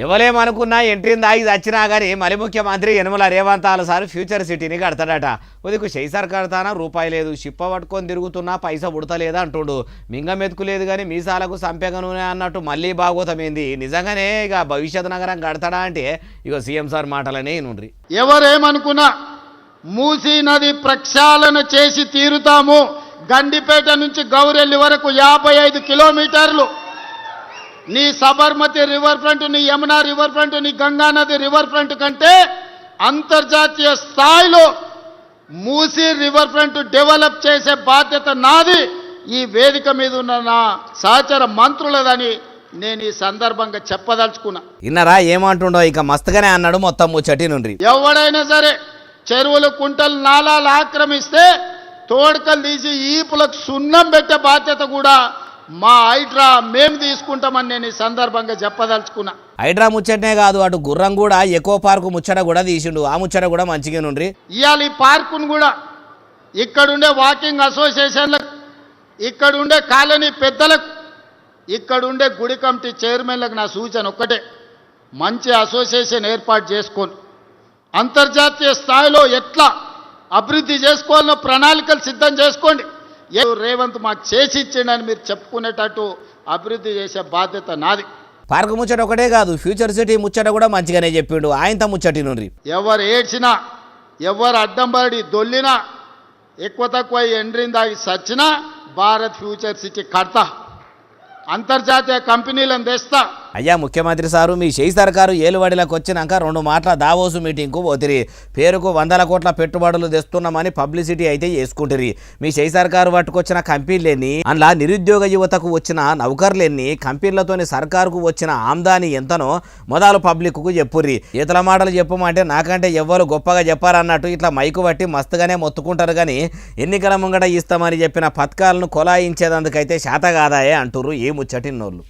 ఎవలేమనుకున్నా ఎంట్రీని దాగి వచ్చినా కానీ మలి ముఖ్యమంత్రి యనమల రేవంత్ సార్ ఫ్యూచర్ సిటీని కడతాడట. ఉదికు షైసార్ కడతానా రూపాయి లేదు, షిప్ప పట్టుకొని తిరుగుతున్నా పైసా ఉడతలేదా అంటుండు. మింగ మెతుకులేదు కానీ మీసాలకు సంపెగ నూనె అన్నట్టు మళ్ళీ బాగోతమైంది. నిజంగానే ఇక భవిష్యత్ నగరం కడతాడా అంటే ఇక సీఎం సార్ మాటలనే నుండ్రి. ఎవరేమనుకున్నా మూసీ నది ప్రక్షాళన చేసి తీరుతాము. గండిపేట నుంచి గౌరెల్లి వరకు 55 కిలోమీటర్లు నీ సబర్మతి రివర్ ఫ్రంట్, నీ యమునా రివర్ ఫ్రంట్, నీ గంగా నది రివర్ ఫ్రంట్ కంటే అంతర్జాతీయ స్థాయిలో మూసీ రివర్ ఫ్రంట్ డెవలప్ చేసే బాధ్యత నాది, ఈ వేదిక మీద ఉన్న నా సహచర మంత్రులదని నేను ఈ సందర్భంగా చెప్పదలుచుకున్నా. ఇన్నరా ఏమంటుండో ఇక మస్తుగానే అన్నాడు మొత్తం ముచ్చటి నుండి. ఎవడైనా సరే చెరువులు కుంటలు నాలాలు ఆక్రమిస్తే తోడకలు తీసి ఈపులకు సున్నం పెట్టే బాధ్యత కూడా మా హైడ్రా మేము తీసుకుంటామని నేను ఈ సందర్భంగా చెప్పదలుచుకున్నా. హైడ్రా ముచ్చటనే కాదు, అటు గుర్రం కూడా ఎకో పార్కు ముచ్చట కూడా తీసిండు. ఆ ముచ్చట కూడా మంచిగా నుండి. ఇవాళ ఈ పార్కును కూడా ఇక్కడుండే వాకింగ్ అసోసియేషన్లకు, ఇక్కడుండే కాలనీ పెద్దలకు, ఇక్కడుండే గుడి కమిటీ చైర్మన్లకు నా సూచన ఒక్కటే, మంచి అసోసియేషన్ ఏర్పాటు చేసుకొని అంతర్జాతీయ స్థాయిలో ఎట్లా అభివృద్ధి చేసుకోవాలనో ప్రణాళికలు సిద్ధం చేసుకోండి. రేవంత్ మాకు చేసి ఇచ్చిండని మీరు చెప్పుకునేటట్టు అభివృద్ధి చేసే బాధ్యత నాది. పార్కు ముచ్చట ఒకటే కాదు, ఫ్యూచర్ సిటీ ముచ్చట కూడా మంచిగానే చెప్పిండు. ఆయనతో ముచ్చటి నుండి ఎవరు ఏడ్చినా, ఎవరు అడ్డంబడి దొల్లినా, ఎక్కువ తక్కువ ఎండ్రిని దాగి సచ్చినా భారత్ ఫ్యూచర్ సిటీ కడతా, అంతర్జాతీయ కంపెనీలను తెస్తా. అయ్యా ముఖ్యమంత్రి సారు, మీ షెయి సర్కారు ఏలుబడిలోకి వచ్చినాక 2 మాటల దావోసు మీటింగ్కు పోతిరి. పేరుకు 100 కోట్ల పెట్టుబడులు తెస్తున్నామని పబ్లిసిటీ అయితే చేసుకుంటారు. మీ షెయి సర్కారు పట్టుకొచ్చిన కంపెనీలన్నీ, అందులో నిరుద్యోగ యువతకు వచ్చిన నౌకర్లెన్ని, కంపెనీలతోని సర్కారుకు వచ్చిన ఆమ్దాని ఎంతనో మొదలు పబ్లిక్కు చెప్పుర్రి. ఈతల మాటలు చెప్పమంటే నాకంటే ఎవ్వరు గొప్పగా చెప్పారన్నట్టు ఇట్లా మైకు పట్టి మస్తుగానే మొత్తుకుంటారు. కానీ ఎన్నికల ముంగట ఇస్తామని చెప్పిన పథకాలను కొలాయించేదందుకైతే శాత కాదాయే అంటుర్రు ఏ ముచ్చటిన్నోళ్ళు.